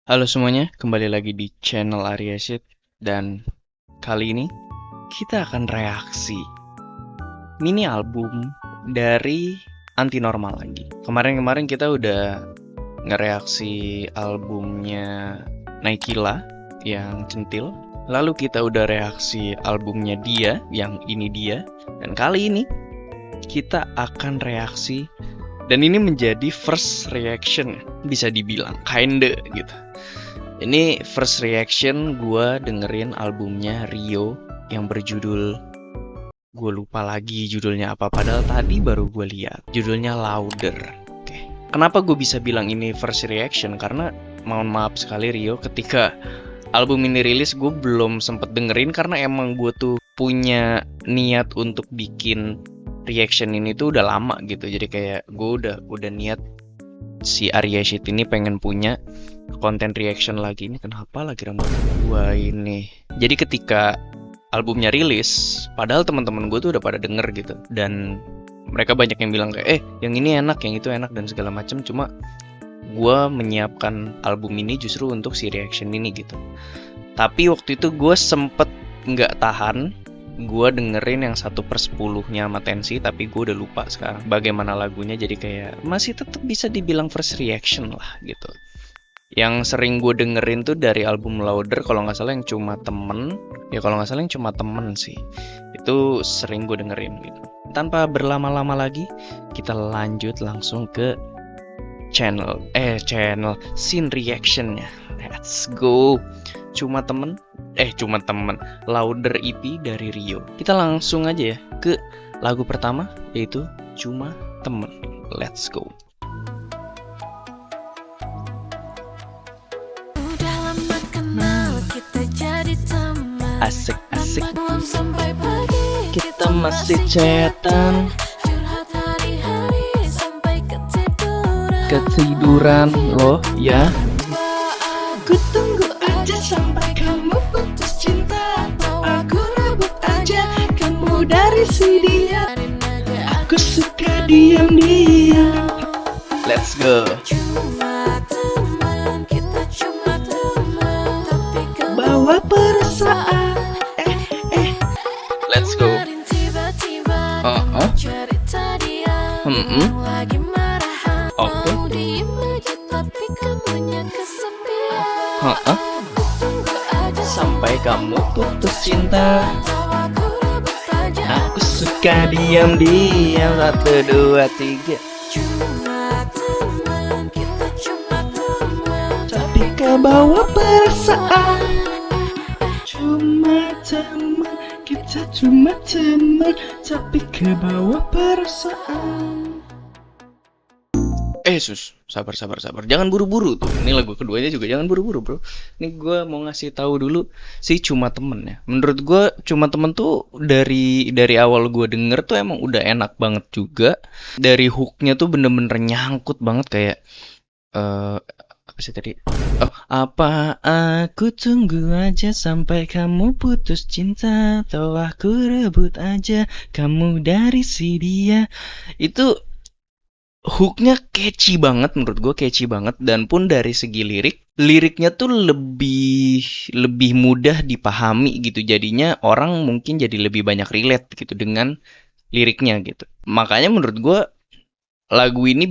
Halo semuanya, kembali lagi di channel Arya Shit. Dan kali ini kita akan reaksi mini album dari Antinormal lagi. Kemarin kita udah ngereaksi albumnya Naikila yang Centil. Lalu kita udah reaksi albumnya dia, yang ini dia. Dan kali ini kita akan reaksi, dan ini menjadi first reaction, bisa dibilang kinda gitu. Ini first reaction gue dengerin albumnya Rio yang berjudul, gue lupa lagi judulnya apa, padahal tadi baru gue lihat judulnya Louder. Oke. Kenapa gue bisa bilang ini first reaction? Karena mohon maaf sekali Rio, ketika album ini rilis gue belum sempet dengerin karena emang gue tuh punya niat untuk bikin reaction ini tuh udah lama gitu. Jadi kayak gue udah niat si Arya Shit ini pengen punya konten reaction lagi. Ini kenapa lagi rambut gua ini? Jadi ketika albumnya rilis, padahal teman-teman gue tuh udah pada denger gitu, dan mereka banyak yang bilang kayak yang ini enak, yang itu enak, dan segala macam. Cuma gua menyiapkan album ini justru untuk si reaction ini gitu. Tapi waktu itu gue sempet nggak tahan, gue dengerin yang 1/10-nya sama Tensi, tapi gue udah lupa sekarang bagaimana lagunya. Jadi kayak masih tetap bisa dibilang first reaction lah gitu. Yang sering gue dengerin tuh dari album Louder, kalau nggak salah yang cuma temen, ya kalau nggak salah yang cuma temen sih, itu sering gue dengerin gitu. Tanpa berlama-lama lagi, kita lanjut langsung ke channel scene reactionnya. Let's go. Cuma temen Louder EP dari Rio. Kita langsung aja ya ke lagu pertama, yaitu Cuma Temen. Let's go. Udah lama kenal, kita jadi teman. Asik-asik, Belum sampai pagi, kita masih chatan. curhat hari-hari sampai Ketiduran loh ya. Aku tunggu aja sampai kamu putus cinta, atau aku rebut aja kamu dari si dia. Aku suka diam-diam. Let's go. Cuma teman, kita cuma teman, tapi kamu Bawa perasaan. Let's go. kemarin tiba-tiba cerita dia lagi marahan. Oke. Mau diem aja tapi kamunya kesepian. Tunggu aja Sampai kamu putus cinta. atau aku rebut aja. Aku suka diam-diam. 1, 2, 3. Cuma teman, kita cuma teman, Tapi kau bawa perasaan. Cuma teman, kita cuma teman, tapi kau bawa perasaan. Sabar. Jangan buru-buru tuh. Ini lagu keduanya juga jangan buru-buru, bro. Ini gue mau ngasih tahu dulu sih Cuma Temen ya. Menurut gue Cuma Temen tuh dari awal gue denger tuh emang udah enak banget juga. Dari hooknya tuh bener-bener nyangkut banget, kayak apa sih tadi? Apa aku tunggu aja sampai kamu putus cinta, atau aku rebut aja kamu dari si dia. Itu hooknya catchy banget, menurut gue catchy banget. Dan pun dari segi liriknya tuh lebih mudah dipahami gitu. Jadinya orang mungkin jadi lebih banyak relate gitu dengan liriknya gitu. Makanya menurut gue lagu ini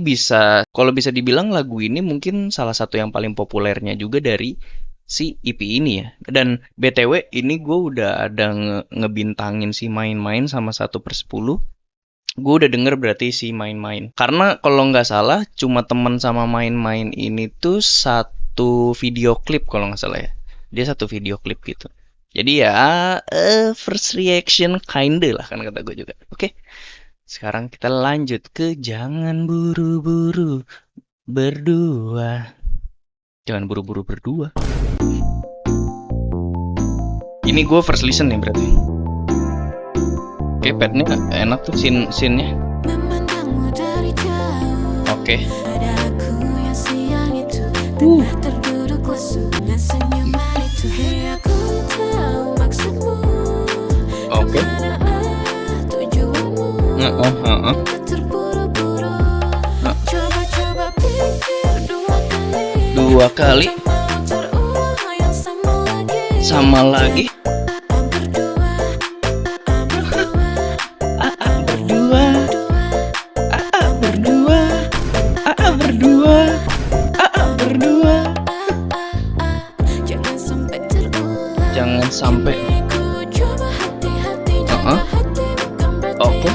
kalau bisa dibilang lagu ini mungkin salah satu yang paling populernya juga dari si EP ini ya. Dan BTW ini gue udah ada ngebintangin si Main-Main sama 1/10. Gue udah denger berarti si Main-Main. Karena kalau nggak salah Cuma Temen sama Main-Main ini tuh satu video klip kalau nggak salah ya. Dia satu video klip gitu. Jadi ya first reaction kinda lah kan kata gue juga. Oke. Sekarang kita lanjut ke Jangan Buru-Buru Berdua. Jangan buru-buru berdua. Ini gue first listen nih berarti. Oke, padnya enak tuh scene-nya. memandangmu dari jauh. Oke. Ada aku yang siang itu tengah terduduk lesu dengan senyuman itu. Hey, aku tahu maksudmu. Oke. Kemana tujuanmu? Tak terburu-buru. Coba pikir 2 kali. Dua kali. Tak mau Sama lagi. Berdua. Berdua. Berdua. Berdua. Jangan sampai. Oke.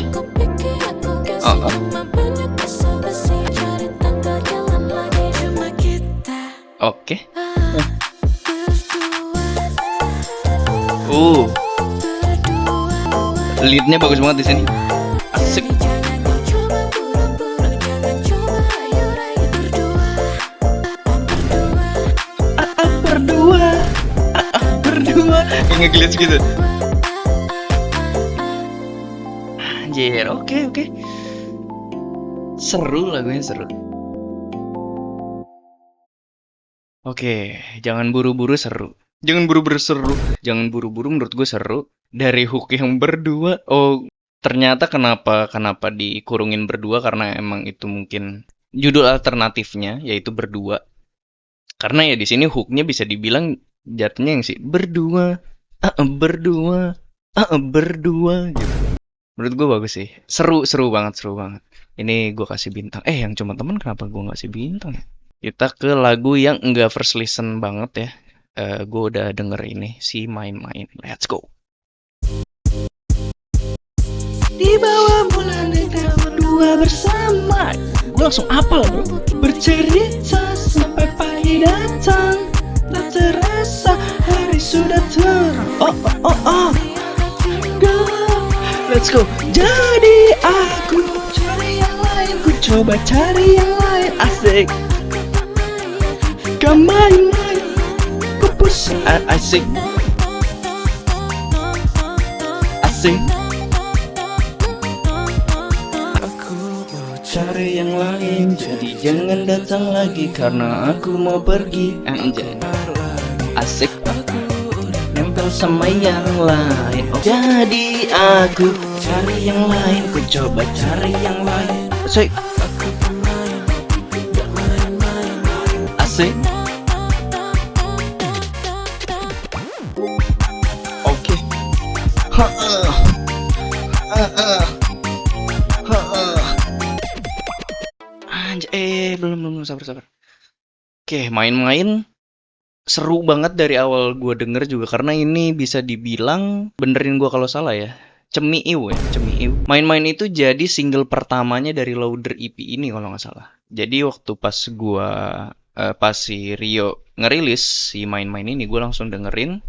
Oke. Leadnya bagus banget di sini. Asik. Berdua. Berdua. Kayak nge-glitch gitu. Anjir, oke. Seru lagunya, seru. Oke, jangan buru-buru seru. Jangan buru-buru seru. Jangan buru-buru menurut gue seru. Dari hook yang berdua. Oh, ternyata kenapa dikurungin berdua, karena emang itu mungkin judul alternatifnya yaitu berdua. Karena ya di sini hooknya bisa dibilang jatuhnya yang sih berdua. Berdua gitu. Menurut gue bagus sih. Seru banget. Ini gue kasih bintang. Yang cuma temen kenapa gue ngasih bintang ya? Kita ke lagu yang enggak first listen banget ya. Gue udah denger ini si Main-Main. Let's go. Di bawah bulan kita berdua bersama. Gue langsung apal bro. Bercerita sampai pagi datang. Tak terasa hari sudah terang. Go. Let's go. Jadi aku cari yang lain. Ku coba cari yang lain. Asik. Gak main-main, ku pusing. Asik. Aku mau cari yang lain, jadi jangan datang lagi karena aku mau pergi. Anjay. Asik. Nempel sama yang lain. Jadi aku cari yang lain, ku coba cari yang lain. Asik. Asik. Oke. Anjay, belum sabar. Oke, Main-Main seru banget dari awal gue denger juga, karena ini bisa dibilang, benerin gue kalau salah ya, Cemiiw. Main-Main itu jadi single pertamanya dari Louder EP ini kalau nggak salah. Jadi waktu pas si Rio ngerilis si Main-Main ini, gue langsung dengerin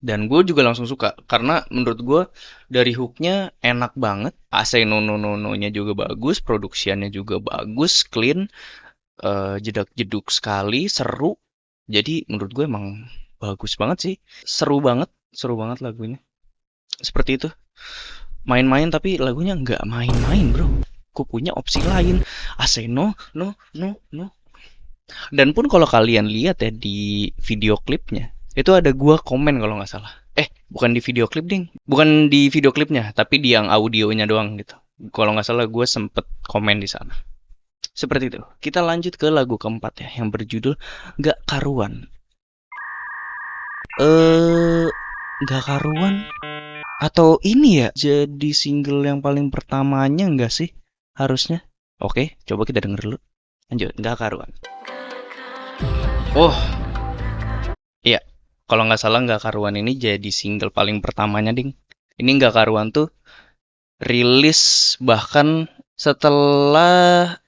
dan gue juga langsung suka karena menurut gue dari hooknya enak banget, AC no-nya juga bagus, produksiannya juga bagus, clean, jedak-jeduk sekali, seru. Jadi menurut gue emang bagus banget sih, seru banget lagunya. Seperti itu. Main-main tapi lagunya nggak main-main bro. Gue punya opsi lain. AC no. Dan pun kalau kalian lihat ya di video klipnya, itu ada gua komen kalau nggak salah. Bukan di video klip ding. Bukan di video klipnya, tapi di yang audionya doang gitu. Kalau nggak salah gue sempet komen di sana. Seperti itu. Kita lanjut ke lagu keempat ya, yang berjudul Gak Karuan. Gak Karuan atau ini ya jadi single yang paling pertamanya nggak sih harusnya? Oke, coba kita denger dulu. Lanjut, Gak Karuan. Oh, iya. Kalau nggak salah Gak Karuan ini jadi single paling pertamanya ding. Ini Gak Karuan tuh rilis bahkan setelah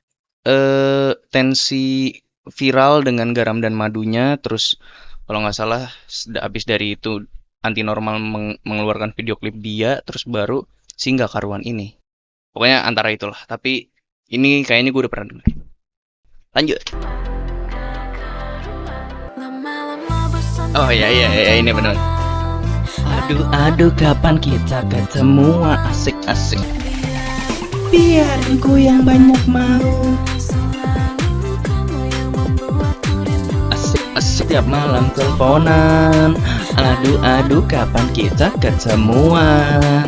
tensi viral dengan Garam dan Madunya. Terus kalau nggak salah habis dari itu Anti Normal mengeluarkan video klip dia. Terus baru si Gak Karuan ini. Pokoknya antara itulah. Tapi ini kayaknya gue udah pernah denger. Lanjut. Oh iya ini benar. Aduh kapan kita ketemuan, asik. Biarin ku yang banyak mau. Asik tiap malam teleponan. Aduh kapan kita ketemuan.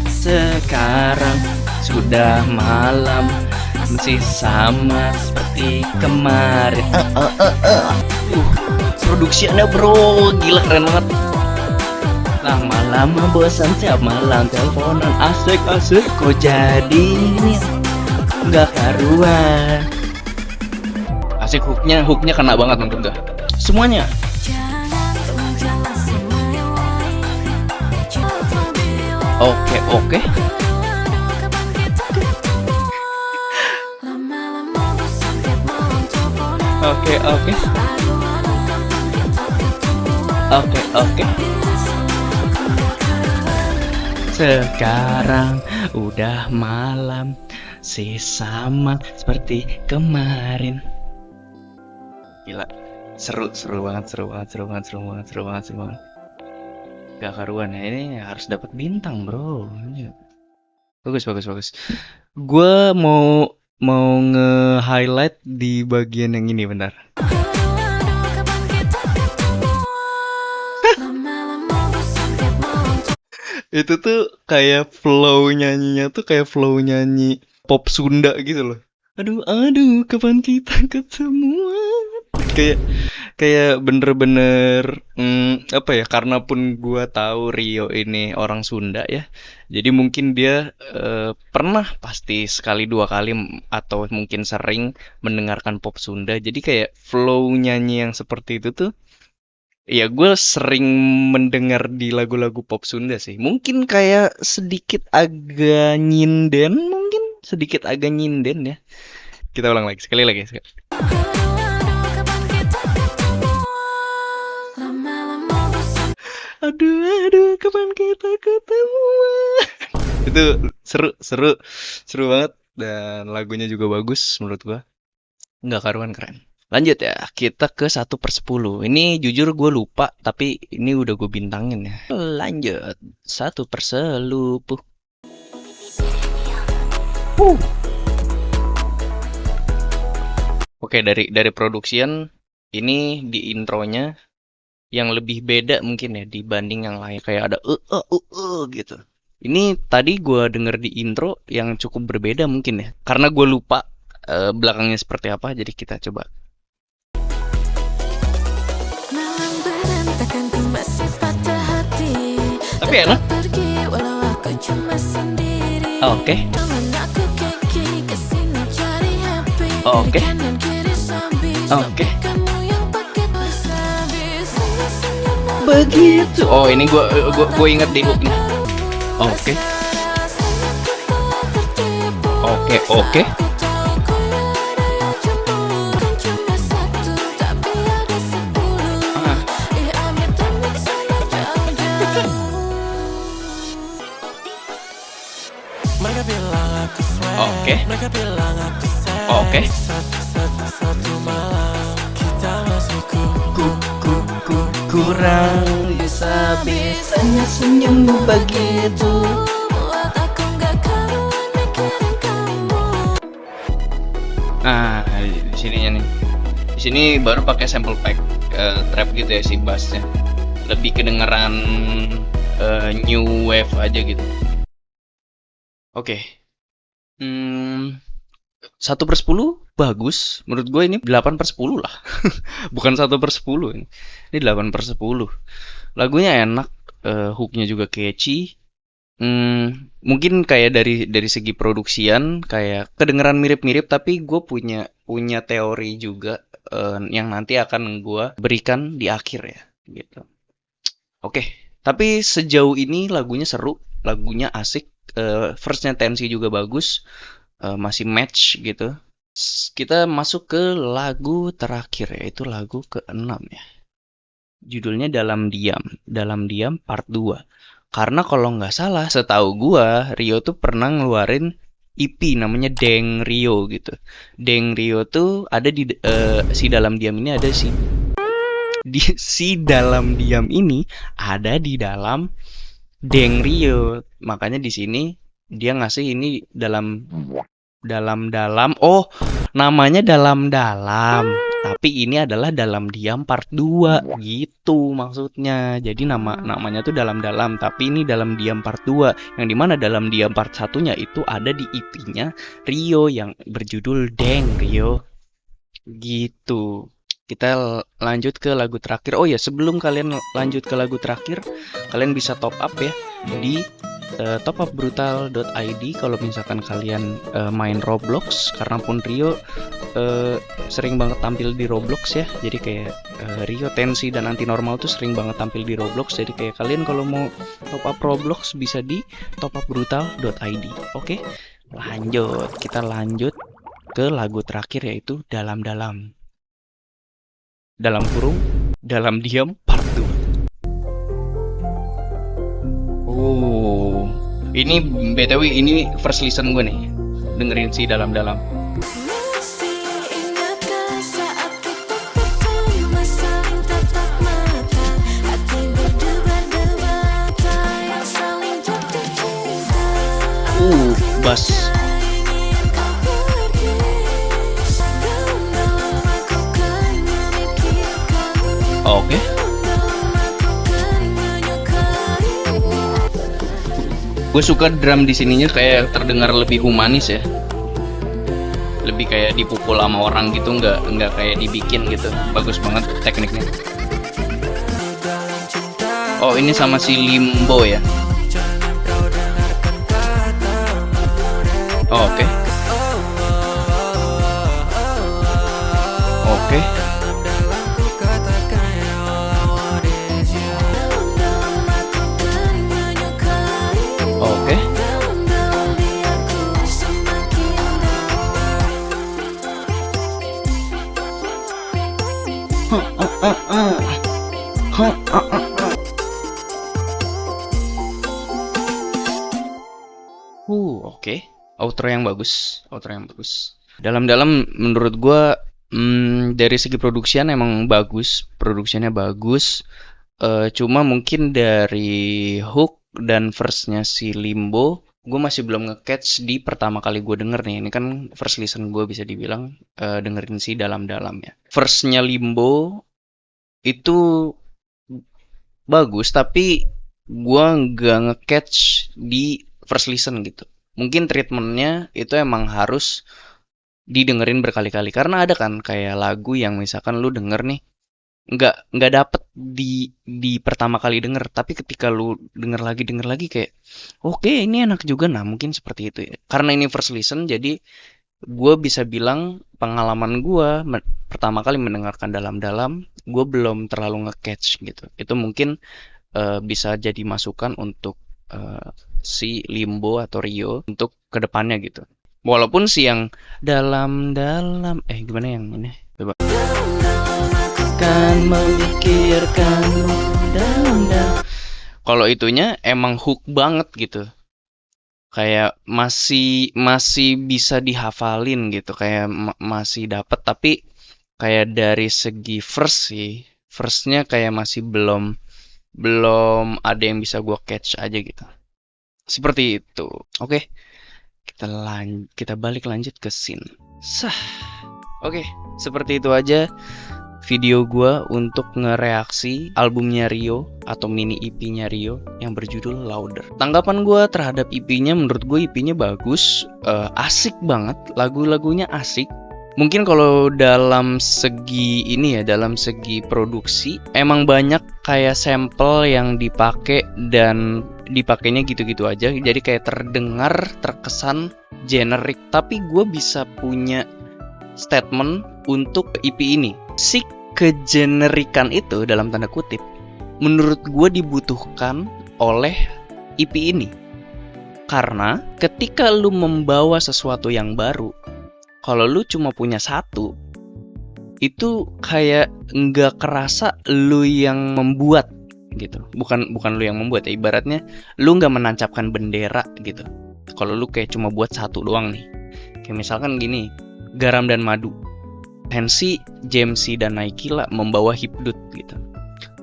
Sekarang sudah malam, masih sama seperti kemarin. produksinya bro, gila keren banget. Lama-lama bosan tiap malam teleponan, asik-asik kok jadi nggak karuan. Asik, hooknya kena banget menurut gua. Semuanya. Oke. Oke. Sekarang udah malam, sih sama seperti kemarin. Gila, seru banget. Gak karuan ya, ini harus dapat bintang bro. Bagus. Gue mau nge-highlight di bagian yang ini bentar. Itu tuh kayak flow nyanyinya tuh kayak flow nyanyi pop Sunda gitu loh. Aduh, kapan kita ketemu? Kayak bener-bener apa ya? Karena pun gua tahu Rio ini orang Sunda ya. Jadi mungkin dia pernah pasti sekali dua kali atau mungkin sering mendengarkan pop Sunda. Jadi kayak flow nyanyi yang seperti itu tuh ya gue sering mendengar di lagu-lagu pop Sunda sih. Mungkin kayak sedikit agak nyinden ya. Kita ulang lagi, sekali lagi. Aduh, kapan kita ketemu? Itu seru banget dan lagunya juga bagus menurut gua. Nggak karuan keren. Lanjut ya, kita ke 1/10. Ini jujur gue lupa, tapi ini udah gue bintangin ya. Lanjut, 1/10. Oke, dari produksian ini di intronya yang lebih beda mungkin ya dibanding yang lain. Kayak ada gitu. Ini tadi gue denger di intro yang cukup berbeda mungkin ya. Karena gue lupa belakangnya seperti apa, jadi kita coba. Tapi enak. Oke. Begitu. Oh, ini gue inget di hooknya. Oke. Oke. Kurang bisa-bisanya senyummu begitu. Nah, di sininya nih. Di sini baru pakai sample pack trap gitu ya si bassnya. Lebih kedengeran new wave aja gitu. Oke. 1/10 bagus. Menurut gue ini 8/10 lah. Bukan 1/10 ini. Ini 8/10. Lagunya enak, hooknya juga catchy. Mungkin kayak dari segi produksian kayak kedengeran mirip-mirip, tapi gue punya teori juga yang nanti akan gue berikan di akhir ya, gitu. Oke, tapi sejauh ini lagunya seru, lagunya asik, verse-nya Tensi juga bagus, masih match gitu. Kita masuk ke lagu terakhir, yaitu lagu ke-6 ya. Judulnya Dalam Diam part 2. Karena kalau nggak salah, setahu gua, Rio tuh pernah ngeluarin EP namanya Deng Rio gitu. Deng Rio tuh ada di si Dalam Diam ini ada si Dalam Diam ini ada di dalam Deng Rio. Makanya di sini dia ngasih ini dalam namanya dalam, tapi ini adalah Dalam Diam part 2 gitu maksudnya. Jadi namanya tuh dalam, tapi ini Dalam Diam part 2, yang dimana Dalam Diam part 1-nya itu ada di EP-nya Rio yang berjudul Deng Rio gitu. kita lanjut ke lagu terakhir. Oh ya, sebelum kalian lanjut ke lagu terakhir, kalian bisa top up ya di topupbrutal.id kalau misalkan kalian main Roblox, karena pun Rio sering banget tampil di Roblox ya. Jadi kayak Rio, Tensi, dan Antinormal tuh sering banget tampil di Roblox. Jadi kayak kalian kalau mau top up Roblox bisa di topupbrutal.id. Oke, lanjut. Kita lanjut ke lagu terakhir, yaitu Dalam-Dalam. Dalam kurung, Dalam Diam Part 2. Oh, ini BTW ini first listen gue nih. Dengerin si Dalam-Dalam. Masih ingatkah saat kita pertama saling tatap mata, hati berdebar-debar, yang saling jatuh cinta. Bass. Ingin kau pergi, dalam-dalam aku kan memikirkanmu. Oke. Dalam-dalam aku kan menyukaimu. Gue suka drum di sininya kayak terdengar lebih humanis ya. Lebih kayak dipukul sama orang gitu, nggak kayak dibikin gitu. Bagus banget tekniknya. Oh, ini sama si Limbo ya. Oh, oke. Oke. Dalam-dalam aku kan menyukaimu. Oke. Dalam-dalam biarku semakin Oke. Outro yang bagus. Dalam-dalam menurut gua dari segi produksian emang bagus. Produksiannya bagus. Cuma mungkin dari hook dan verse-nya si Limbo, gue masih belum nge-catch di pertama kali gue denger nih. Ini kan first listen gue bisa dibilang dengerin si Dalam-Dalam ya. Verse-nya Limbo itu bagus, tapi gue nggak nge-catch di first listen gitu. Mungkin treatmentnya itu emang harus didengerin berkali-kali, karena ada kan kayak lagu yang misalkan lu denger nih nggak dapet di pertama kali denger, tapi ketika lu denger lagi kayak oke, ini enak juga. Nah, mungkin seperti itu ya, karena ini first listen, jadi gue bisa bilang pengalaman gue pertama kali mendengarkan Dalam-Dalam, gue belum terlalu nge-catch gitu. Itu mungkin bisa jadi masukan untuk si Limbo atau Rio untuk kedepannya gitu. Walaupun si yang Dalam-Dalam, gimana yang ini? Coba. Kan memikirkanmu dalam-dalam. Kalau itunya emang hook banget gitu. Kayak masih bisa dihafalin gitu, kayak masih dapet, tapi kayak dari segi verse-nya kayak masih belum ada yang bisa gua catch aja gitu. Seperti itu. Oke. Kita balik lanjut ke scene. Oke, seperti itu aja video gua untuk ngereaksi albumnya Rio atau mini EP-nya Rio yang berjudul Louder. Tanggapan gua terhadap EP-nya, menurut gue EP-nya bagus, asik banget, lagu-lagunya asik. Mungkin kalau dalam segi ini ya, dalam segi produksi emang banyak kayak sampel yang dipakai dan dipakainya gitu-gitu aja, jadi kayak terkesan generik. Tapi gue bisa punya statement untuk EP ini. Si kegenerikan itu dalam tanda kutip menurut gue dibutuhkan oleh EP ini, karena ketika lu membawa sesuatu yang baru, kalau lu cuma punya satu, itu kayak nggak kerasa lu yang membuat gitu. Bukan lu yang membuat ya, ibaratnya lu nggak menancapkan bendera gitu. Kalau lu kayak cuma buat satu doang nih, kayak misalkan gini, Garam dan Madu, Hensi, Jamesy, dan Naikila membawa hipdut gitu.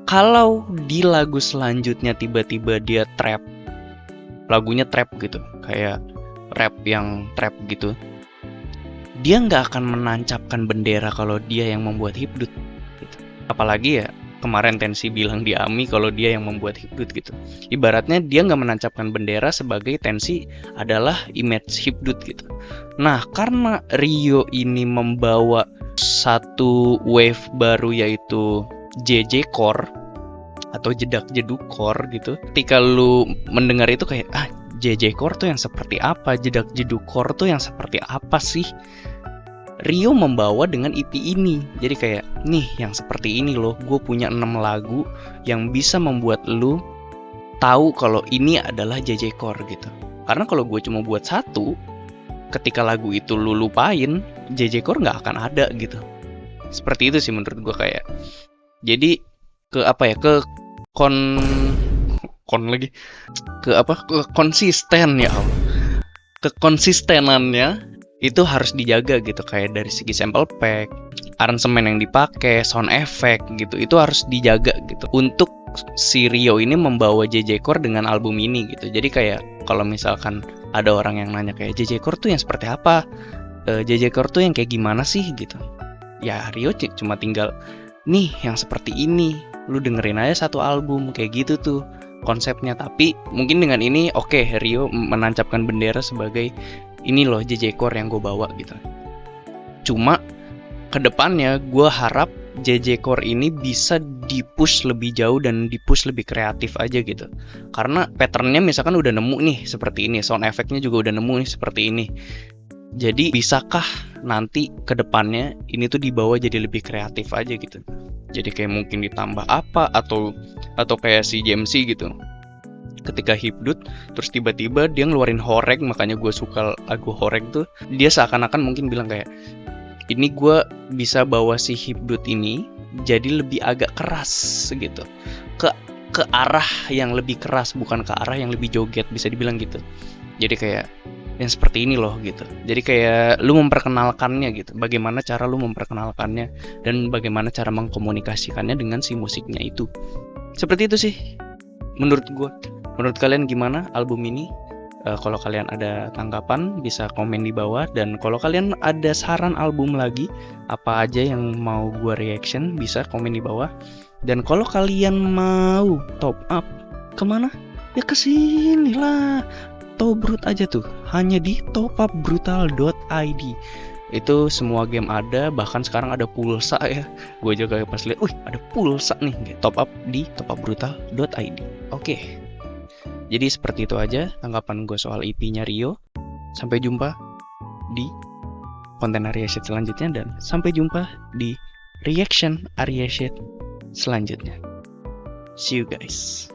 Kalau di lagu selanjutnya tiba-tiba dia trap, lagunya trap gitu, kayak rap yang trap gitu, dia nggak akan menancapkan bendera kalau dia yang membuat hipdut gitu. Apalagi ya kemarin Tensi bilang di AMI kalau dia yang membuat hipdut gitu. Ibaratnya dia nggak menancapkan bendera sebagai Tensi adalah image hipdut gitu. Nah, karena Rio ini membawa satu wave baru yaitu JJ Core atau jedak jeduk core gitu. Ketika lu mendengar itu kayak JJ Core tuh yang seperti apa, jedak jeduk core tuh yang seperti apa sih? Rio membawa dengan EP ini. Jadi kayak nih yang seperti ini loh, gue punya 6 lagu yang bisa membuat lu tahu kalau ini adalah JJ Core gitu. Karena kalau gue cuma buat satu, ketika lagu itu lu lupain, JJ Core nggak akan ada gitu. Seperti itu sih menurut gue kayak. Jadi ke konsisten ya Allah. Kekonsistenannya itu harus dijaga gitu, kayak dari segi sample pack, aransemen yang dipakai, sound effect gitu, itu harus dijaga gitu untuk si Rio ini membawa JJ Core dengan album ini gitu. Jadi kayak kalau misalkan ada orang yang nanya kayak JJ Core tuh yang seperti apa, JJ Core tuh yang kayak gimana sih gitu, ya Rio cuma tinggal nih yang seperti ini, lu dengerin aja satu album kayak gitu tuh konsepnya. Tapi mungkin dengan ini oke, Rio menancapkan bendera sebagai ini loh JJ Core yang gue bawa gitu. Cuma kedepannya gue harap JJ Core ini bisa dipush lebih jauh dan dipush lebih kreatif aja gitu. Karena patternnya misalkan udah nemu nih seperti ini, sound effect-nya juga udah nemu nih seperti ini. Jadi bisakah nanti kedepannya ini tuh dibawa jadi lebih kreatif aja gitu. Jadi kayak mungkin ditambah apa atau kayak si JMC gitu. Ketika Hipdut terus tiba-tiba dia ngeluarin Horeg, makanya gue suka lagu Horeg tuh. Dia seakan-akan mungkin bilang kayak ini gue bisa bawa si Hipdut ini jadi lebih agak keras gitu, ke arah yang lebih keras, bukan ke arah yang lebih joget, bisa dibilang gitu. Jadi kayak yang seperti ini loh gitu. Jadi kayak lu memperkenalkannya gitu, bagaimana cara lu memperkenalkannya dan bagaimana cara mengkomunikasikannya dengan si musiknya itu. Seperti itu sih menurut gue. Menurut kalian gimana album ini? Kalau kalian ada tanggapan bisa komen di bawah. Dan kalau kalian ada saran album lagi apa aja yang mau gue reaction, bisa komen di bawah. Dan kalau kalian mau top up kemana? Ya kesini lah, Tobrut aja tuh, hanya di topupbrutal.id. Itu semua game ada, bahkan sekarang ada pulsa ya. Gue juga pas lihat, ada pulsa nih, top up di topupbrutal.id. Oke. Jadi seperti itu aja tanggapan gue soal EP-nya Rio. Sampai jumpa di konten Arya Shit selanjutnya, dan sampai jumpa di reaction Arya Shit selanjutnya. See you guys.